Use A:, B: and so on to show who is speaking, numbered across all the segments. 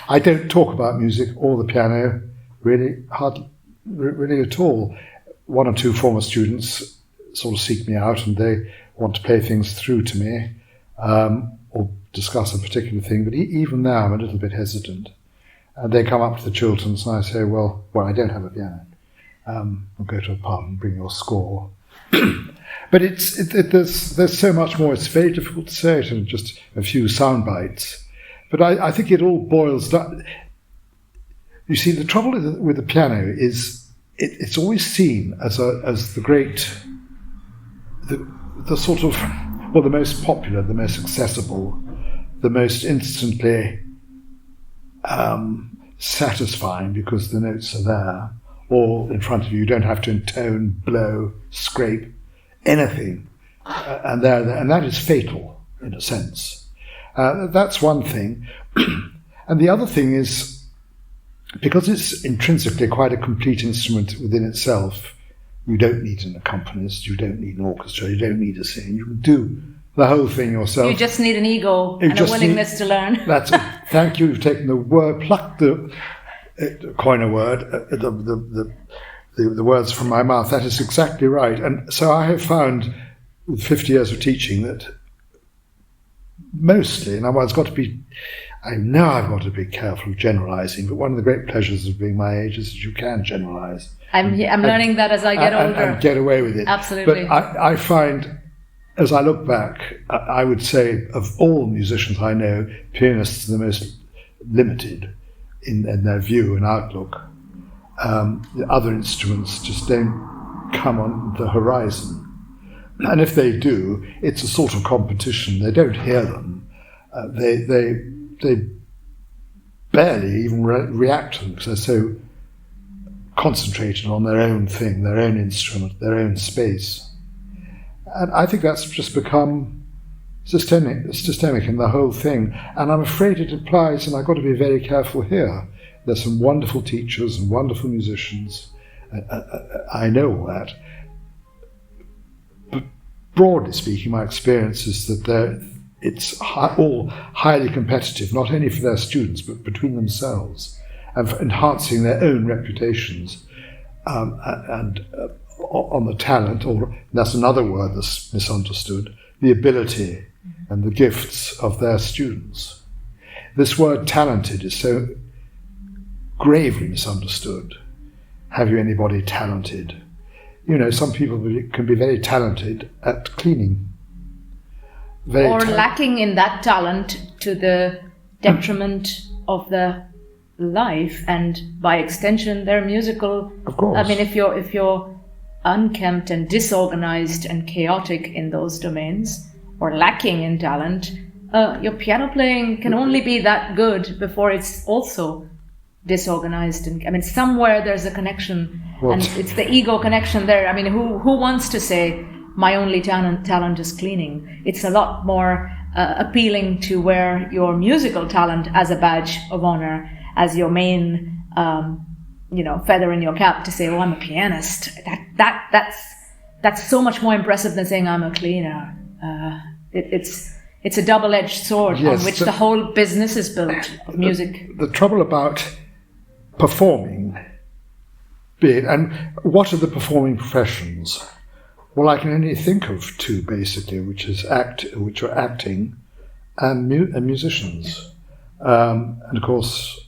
A: I don't talk about music or the piano really at all. One or two former students sort of seek me out and they want to play things through to me or discuss a particular thing, but even now I'm a little bit hesitant. And they come up to the Chilterns and I say, well, I don't have a piano. We'll go to a pub and bring your score. But there's so much more. It's very difficult to say it in just a few sound bites. But I think it all boils down. You see, the trouble with the piano is it's always seen as the great, the sort of, well, the most popular, the most accessible, the most instantly satisfying because the notes are there, all in front of you. You don't have to intone, blow, scrape, anything, and that is fatal in a sense. That's one thing, and the other thing is because it's intrinsically quite a complete instrument within itself. You don't need an accompanist, you don't need an orchestra, you don't need a singer. You can do the whole thing yourself.
B: You just need an ego and a willingness to learn.
A: That's it. Thank you. You've taken the word, plucked the coin a word, the words from my mouth. That is exactly right. And so I have found, with 50 years of teaching, that mostly, and I know I've got to be careful of generalising, but one of the great pleasures of being my age is that you can generalise.
B: I'm learning that as I get older.
A: And get away with it.
B: Absolutely.
A: But I find, as I look back, I would say of all musicians I know, pianists are the most limited in their view and outlook. The other instruments just don't come on the horizon. And if they do, it's a sort of competition. They don't hear them. They barely even react to them because they're so concentrated on their own thing, their own instrument, their own space. And I think that's just become systemic in the whole thing. And I'm afraid it applies, and I've got to be very careful here. There's some wonderful teachers and wonderful musicians. I know all that. But broadly speaking, my experience is that it's all highly competitive, not only for their students, but between themselves, and for enhancing their own reputations and on the talent, or that's another word that's misunderstood, the ability and the gifts of their students. This word talented is so gravely misunderstood. Have you anybody talented? You know, some people can be very talented at cleaning.
B: Lacking in that talent to the detriment of their life and by extension their musical.
A: Of course.
B: I mean, if you're unkempt and disorganized and chaotic in those domains, or lacking in talent, your piano playing can only be that good before it's also disorganized. And I mean, somewhere there's a connection, and it's the ego connection there. I mean, who wants to say my only talent is cleaning? It's a lot more appealing to wear your musical talent as a badge of honor, as your main feather in your cap, to say, oh, I'm a pianist. That's so much more impressive than saying I'm a cleaner. It's a double-edged sword,
A: yes,
B: on which the whole business is built of music.
A: The trouble about performing, and what are the performing professions? Well, I can only think of two basically, which are acting and musicians, and of course.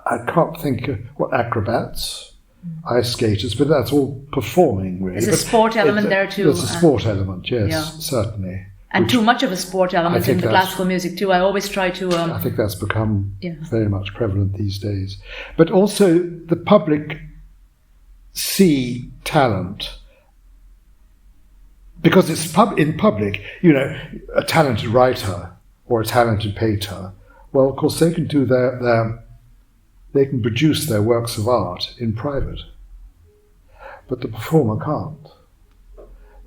A: I can't think of acrobats, ice skaters, but that's all performing, really.
B: There's a sport element there too.
A: There's a sport element, yes, certainly.
B: And too much of a sport element in the classical music too. I always try to...
A: I think that's become very much prevalent these days. But also the public see talent, because it's in public, you know, a talented writer or a talented painter, well, of course, they can do they can produce their works of art in private. But the performer can't.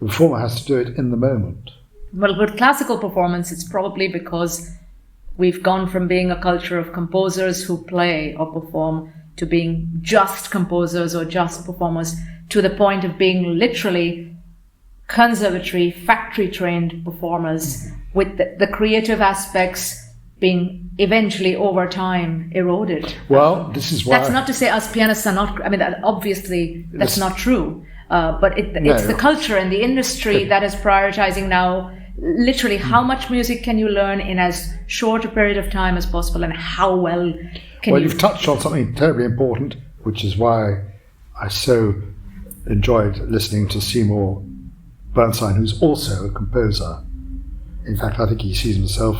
A: The performer has to do it in the moment.
B: Well, with classical performance, it's probably because we've gone from being a culture of composers who play or perform to being just composers or just performers, to the point of being literally conservatory, factory-trained performers with the creative aspects being eventually over time eroded.
A: Well, this is why...
B: That's not to say us pianists are not... I mean, obviously that's not true. But it's the culture and the industry that is prioritizing now literally how much music can you learn in as short a period of time as possible, and how well can you...
A: Well, you've touched on something terribly important, which is why I so enjoyed listening to Seymour Bernstein, who's also a composer. In fact, I think he sees himself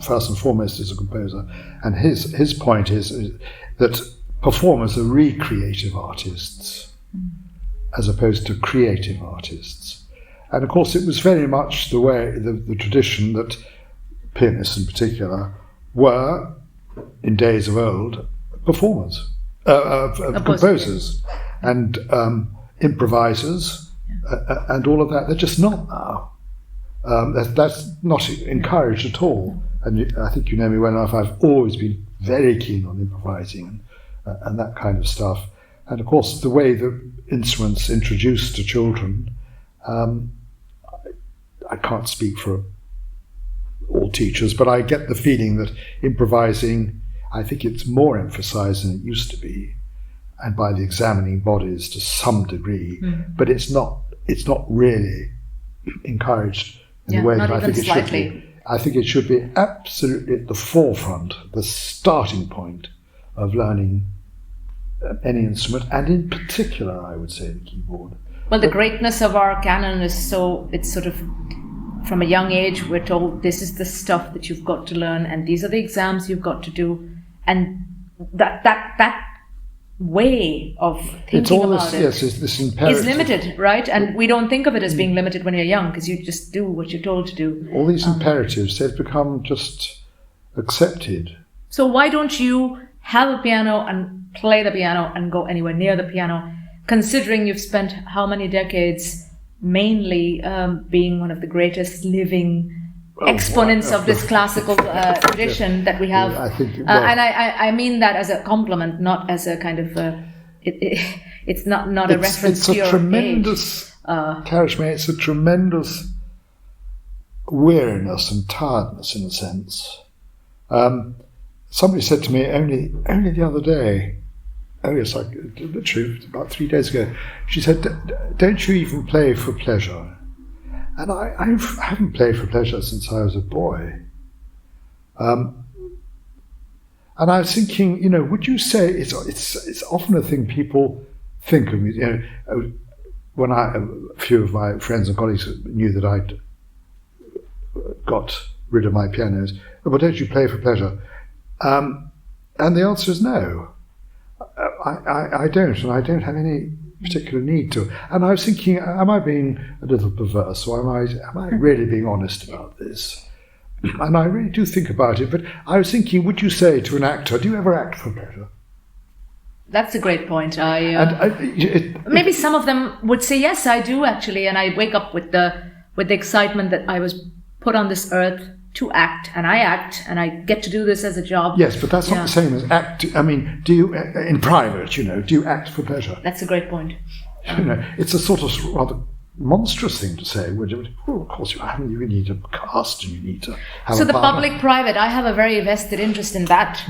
A: first and foremost as a composer. And his point is that performers are recreative artists as opposed to creative artists. And of course, it was very much the way, the tradition that pianists in particular were, in days of old, performers, composers, and improvisers, and all of that. They're just not now. That's not encouraged at all. And I think you know me well enough. I've always been very keen on improvising and that kind of stuff. And of course, the way the instruments introduced to children, I can't speak for all teachers, but I get the feeling that improvising, I think it's more emphasized than it used to be, and by the examining bodies to some degree, but it's not really encouraged in the way that I think it should be. I think it should be absolutely at the forefront, the starting point of learning any instrument, and in particular, I would say, the keyboard.
B: Well, the greatness of our canon is it's sort of, from a young age, we're told this is the stuff that you've got to learn, and these are the exams you've got to do, and that way of thinking about it is limited, right? And we don't think of it as being limited when you're young, because you just do what you're told to do.
A: All these imperatives, they've become just accepted.
B: So why don't you have a piano and play the piano and go anywhere near the piano, considering you've spent how many decades mainly being one of the greatest living exponents of this classical tradition that we have.
A: I think,
B: and I mean that as a compliment, not as a kind of it's not a reference to your
A: tremendous
B: age.
A: Karishmeh, it's a tremendous weariness and tiredness in a sense. Somebody said to me only the other day, literally about 3 days ago, she said, "Don't you even play for pleasure?" And I haven't played for pleasure since I was a boy. And I was thinking, would you say it's often a thing people think of me? When a few of my friends and colleagues knew that I'd got rid of my pianos, well, don't you play for pleasure? And the answer is no. I don't, and I don't have any particular need to. And I was thinking, am I being a little perverse, or am I really being honest about this? And I really do think about it, but I was thinking, would you say to an actor, do you ever act for pleasure?
B: That's a great point. Maybe some of them would say, yes, I do actually, and I wake up with the excitement that I was put on this earth to act, and I get to do this as a job.
A: Yes, but that's not the same as act. I mean, do you, in private, do you act for pleasure?
B: That's a great point.
A: It's a sort of rather monstrous thing to say. Of course you haven't. You need a cast, and you need to have.
B: So the public-private, I have a very vested interest in that.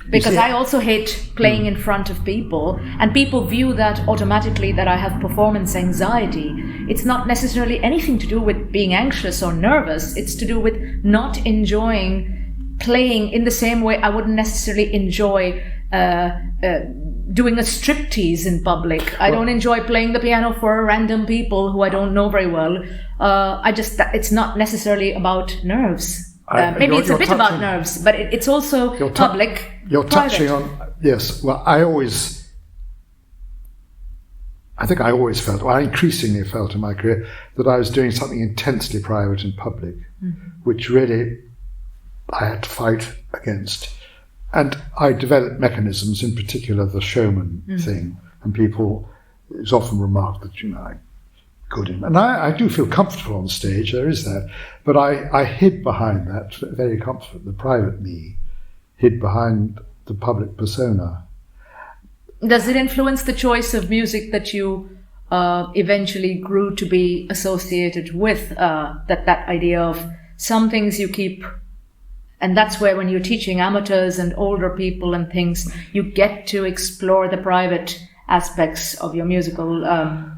B: Because I also hate playing in front of people, and people view that automatically that I have performance anxiety. It's not necessarily anything to do with being anxious or nervous. It's to do with not enjoying playing in the same way I wouldn't necessarily enjoy doing a striptease in public. I don't enjoy playing the piano for random people who I don't know very well. It's not necessarily about nerves. Maybe it's a bit about nerves, but it's also public.
A: You're touching on, yes, well, I increasingly felt in my career that I was doing something intensely private and public, which really I had to fight against. And I developed mechanisms, in particular the showman thing, and people, it's often remarked that, I'm good in, and I do feel comfortable on stage, there is that, but I hid behind that very comfort. The private me hid behind the public persona.
B: Does it influence the choice of music that you eventually grew to be associated with? That idea of some things you keep And that's where, when you're teaching amateurs and older people and things, you get to explore the private aspects of your musical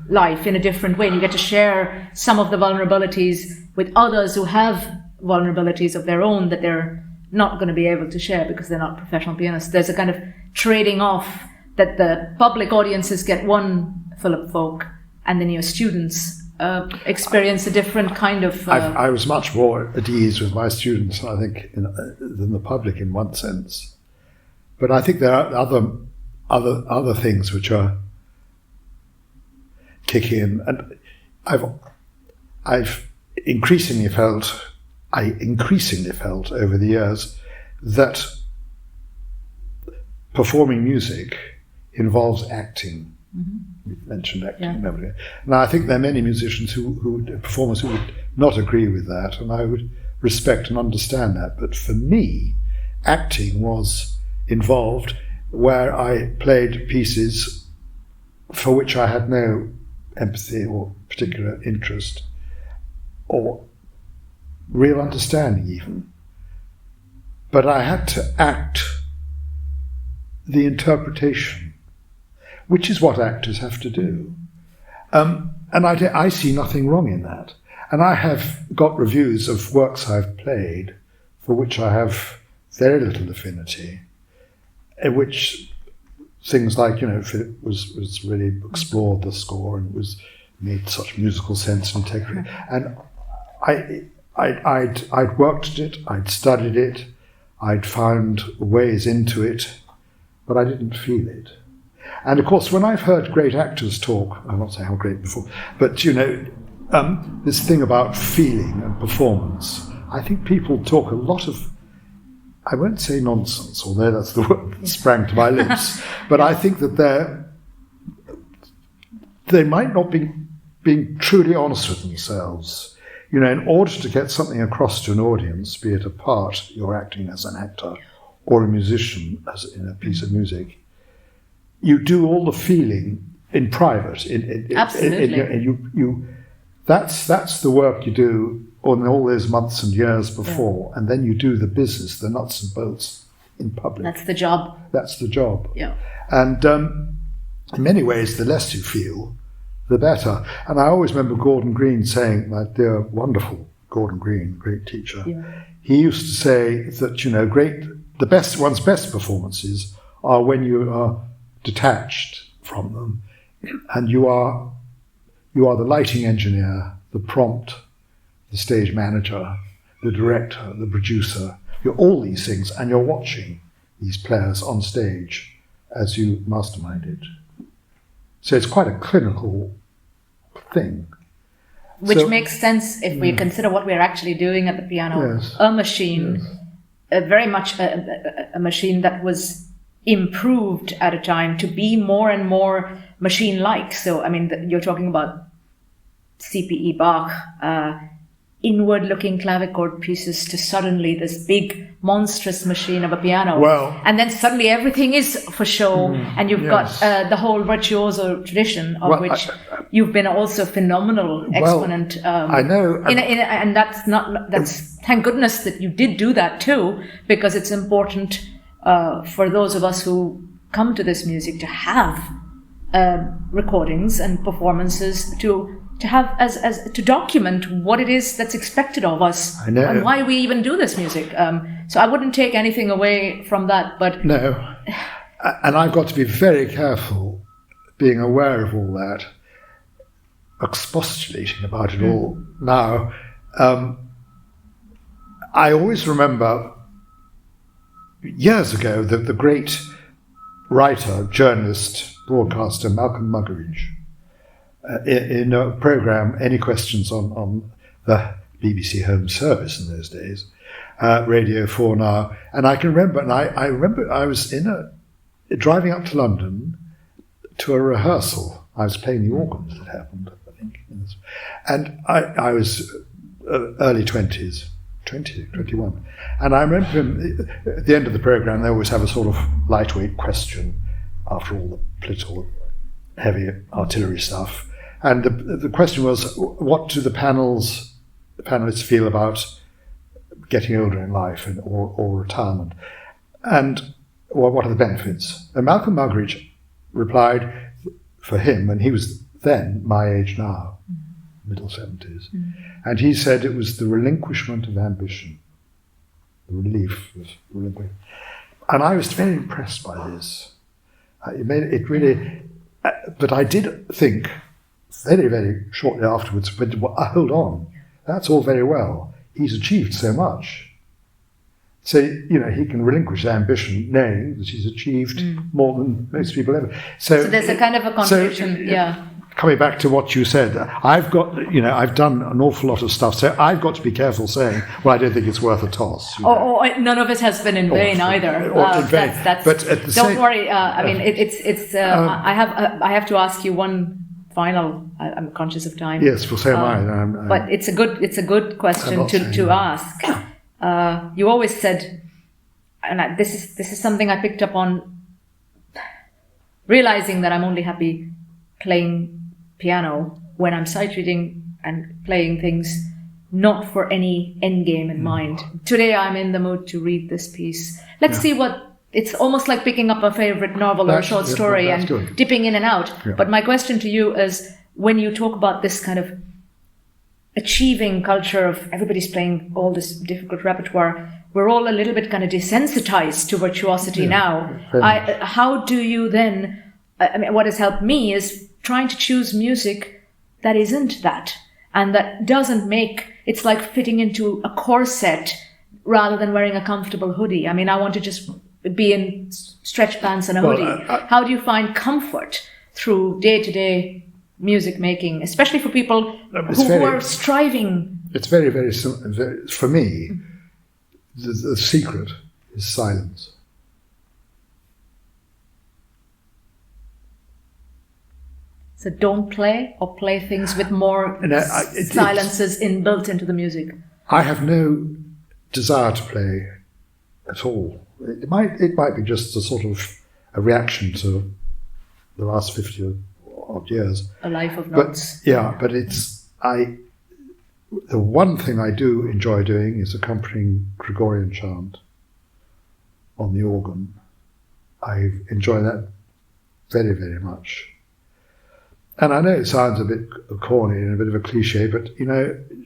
B: life in a different way. You get to share some of the vulnerabilities with others who have vulnerabilities of their own that they're not going to be able to share because they're not professional pianists. There's a kind of trading off that the public audiences get one Philip Fowke, and then your students experience a different kind of...
A: I was much more at ease with my students, I think, than the public in one sense. But I think there are other things which are kick in, and I've increasingly felt over the years that performing music involves acting. Mm-hmm. You mentioned acting. Yeah. Now, I think there are many musicians performers who would not agree with that, and I would respect and understand that. But for me, acting was involved where I played pieces for which I had no empathy or particular interest or real understanding even. But I had to act the interpretation, which is what actors have to do. And I see nothing wrong in that. And I have got reviews of works I've played for which I have very little affinity, in which things like, Philip was really explored the score and was made such musical sense and integrity. And I'd worked at it, I'd studied it, I'd found ways into it, but I didn't feel it. And of course, when I've heard great actors talk, I'm not saying how great before, but this thing about feeling and performance, I think people talk a lot of, I won't say nonsense, although that's the word that sprang to my lips, but I think that they might not be being truly honest with themselves. In order to get something across to an audience, be it a part you're acting as an actor or a musician as in a piece of music, you do all the feeling in private.
B: Absolutely.
A: That's the work you do on all those months and years before, and then you do the business, the nuts and bolts, in public.
B: That's the job.
A: That's the job.
B: Yeah.
A: And in many ways, the less you feel, the better. And I always remember Gordon Green saying, my dear, wonderful Gordon Green, great teacher, he used to say that, one's best performances are when you are detached from them, and you are the lighting engineer, the prompt, the stage manager, the director, the producer. You're all these things, and you're watching these players on stage as you mastermind it. So it's quite a clinical thing.
B: Which makes sense if we consider what we're actually doing at the piano.
A: Yes.
B: A machine, very much a machine that was improved at a time to be more and more machine-like. So, you're talking about CPE Bach, inward-looking clavichord pieces to suddenly this big, monstrous machine of a piano.
A: Well,
B: and then suddenly everything is for show, and you've got the whole virtuoso tradition of which you've been also phenomenal exponent.
A: I know.
B: And that's thank goodness that you did do that too, because it's important for those of us who come to this music to have recordings and performances to have as to document what it is that's expected of us and why we even do this music. So I wouldn't take anything away from that, but
A: no. And I've got to be very careful, being aware of all that, expostulating about it all now. I always remember years ago that the great writer, journalist, broadcaster Malcolm Muggeridge, in a programme, Any Questions on the BBC Home Service in those days, Radio 4 now, and I can remember, and I remember I was driving up to London to a rehearsal. I was playing the organ as it happened, I think, and I was early 20s, 20, 21, and I remember him, at the end of the programme they always have a sort of lightweight question after all the political heavy artillery stuff. And the question was, what do the panelists feel about getting older in life or retirement. And what are the benefits? And Malcolm Muggeridge replied for him, and he was then my age now, middle 70s, and he said it was the relinquishment of ambition, the relief of relinquishment. And I was very impressed by this. It really, but I did think very, very shortly afterwards, but hold on, that's all very well. He's achieved so much. So, he can relinquish ambition knowing that he's achieved more than most people ever. So
B: there's a kind of a contradiction,
A: Coming back to what you said, I've done an awful lot of stuff, so I've got to be careful saying, well, I don't think it's worth a toss.
B: Or none of it has been in vain either.
A: In vain. But at the
B: don't worry. I have to ask you one final. I'm conscious of time.
A: Yes, well, so am I.
B: But it's a good question to ask. You always said, and this is something I picked up on, realizing that I'm only happy playing piano when I'm sight reading and playing things not for any end game in mind. Today I'm in the mood to read this piece. Let's see what it's almost like picking up a favorite novel or a short story and dipping in and out. Yeah. But my question to you is, when you talk about this kind of achieving culture of everybody's playing all this difficult repertoire, we're all a little bit kind of desensitized to virtuosity now. How do you then, what has helped me is trying to choose music that isn't that, and that doesn't make, it's like fitting into a corset rather than wearing a comfortable hoodie. I want to just be in stretch pants and a hoodie. How do you find comfort through day-to-day music making, especially for people who are striving?
A: It's very, very simple. For me, the secret is silence.
B: So don't play, or play things with more silences inbuilt into the music.
A: I have no desire to play at all. It might be just a sort of a reaction to the last 50 odd years.
B: A life of notes.
A: But the one thing I do enjoy doing is accompanying Gregorian chant on the organ. I enjoy that very, very much. And I know it sounds a bit corny and a bit of a cliche, but,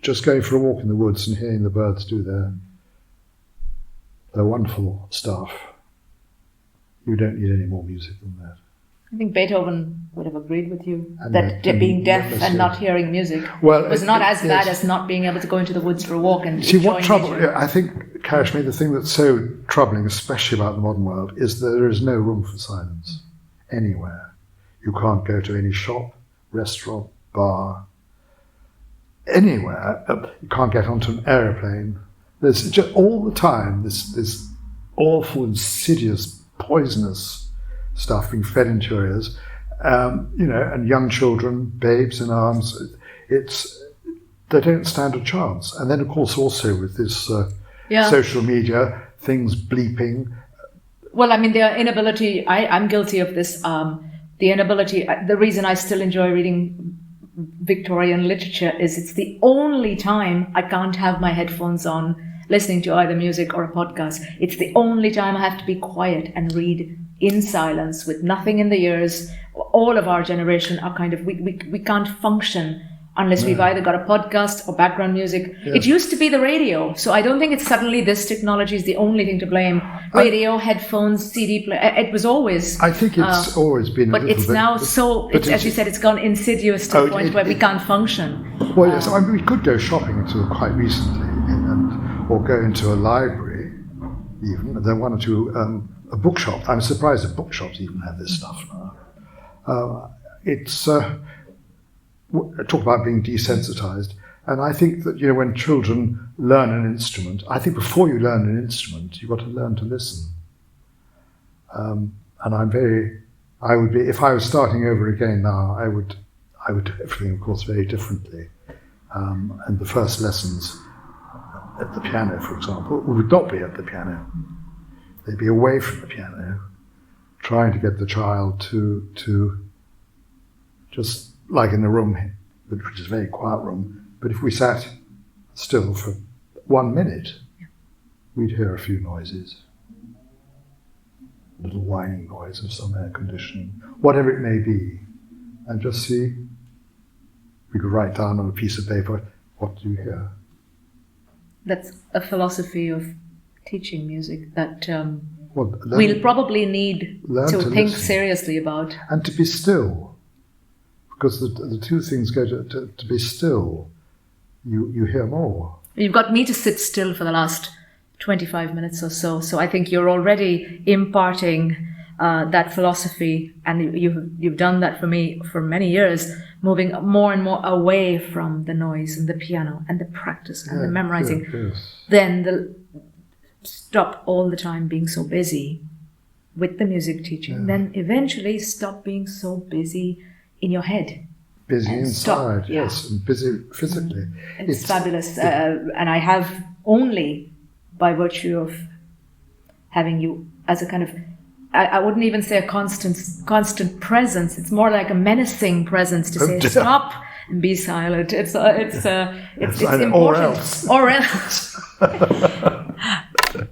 A: just going for a walk in the woods and hearing the birds do their wonderful stuff, you don't need any more music than that.
B: I think Beethoven would have agreed with you that being deaf and not hearing music was not as bad as not being able to go into the woods for a walk and
A: see what trouble. I think, Karishmeh, the thing that's so troubling, especially about the modern world, is that there is no room for silence anywhere. You can't go to any shop, restaurant, bar, anywhere. You can't get onto an aeroplane. There's just all the time this awful, insidious, poisonous stuff being fed into your ears, and young children, babes in arms. They don't stand a chance. And then, of course, also with this social media, things bleeping.
B: Well, the inability, I'm guilty of this, the inability, the reason I still enjoy reading Victorian literature is it's the only time I can't have my headphones on listening to either music or a podcast. It's the only time I have to be quiet and read in silence with nothing in the ears. All of our generation are kind of, we can't function unless we've either got a podcast or background music. Yeah. It used to be the radio, so I don't think it's suddenly this technology is the only thing to blame. Radio, headphones, CD player, it was always...
A: I think it's always been
B: but it's now as you said, it's gone insidious to the point where we can't function.
A: Well, yes, we could go shopping until quite recently, or go into a library even. There are one or two, a bookshop. I'm surprised that bookshops even have this stuff now. Talk about being desensitized. And I think that, when children learn an instrument, I think before you learn an instrument, you've got to learn to listen. And I would be, if I was starting over again now, I would do everything, of course, very differently. And the first lessons at the piano, for example, would not be at the piano. They'd be away from the piano, trying to get the child to just like in the room, which is a very quiet room, but if we sat still for 1 minute, we'd hear a few noises. A little whining noise of some air conditioning, whatever it may be, and just see. We could write down on a piece of paper, what do you hear?
B: That's a philosophy of teaching music that we'll probably need to think seriously about.
A: And to be still, because the two things go to be still, you hear more.
B: You've got me to sit still for the last 25 minutes or so, so I think you're already imparting that philosophy, and you've done that for me for many years, moving more and more away from the noise and the piano and the practice and the memorizing.
A: Yes.
B: Then stop all the time being so busy with the music teaching. Then eventually stop being so busy in your head.
A: Busy inside, yes, and busy physically.
B: It's fabulous, and I have only by virtue of having you as a kind of, I wouldn't even say a constant presence. It's more like a menacing presence to say stop and be silent. It's important.
A: Or else.
B: Or else.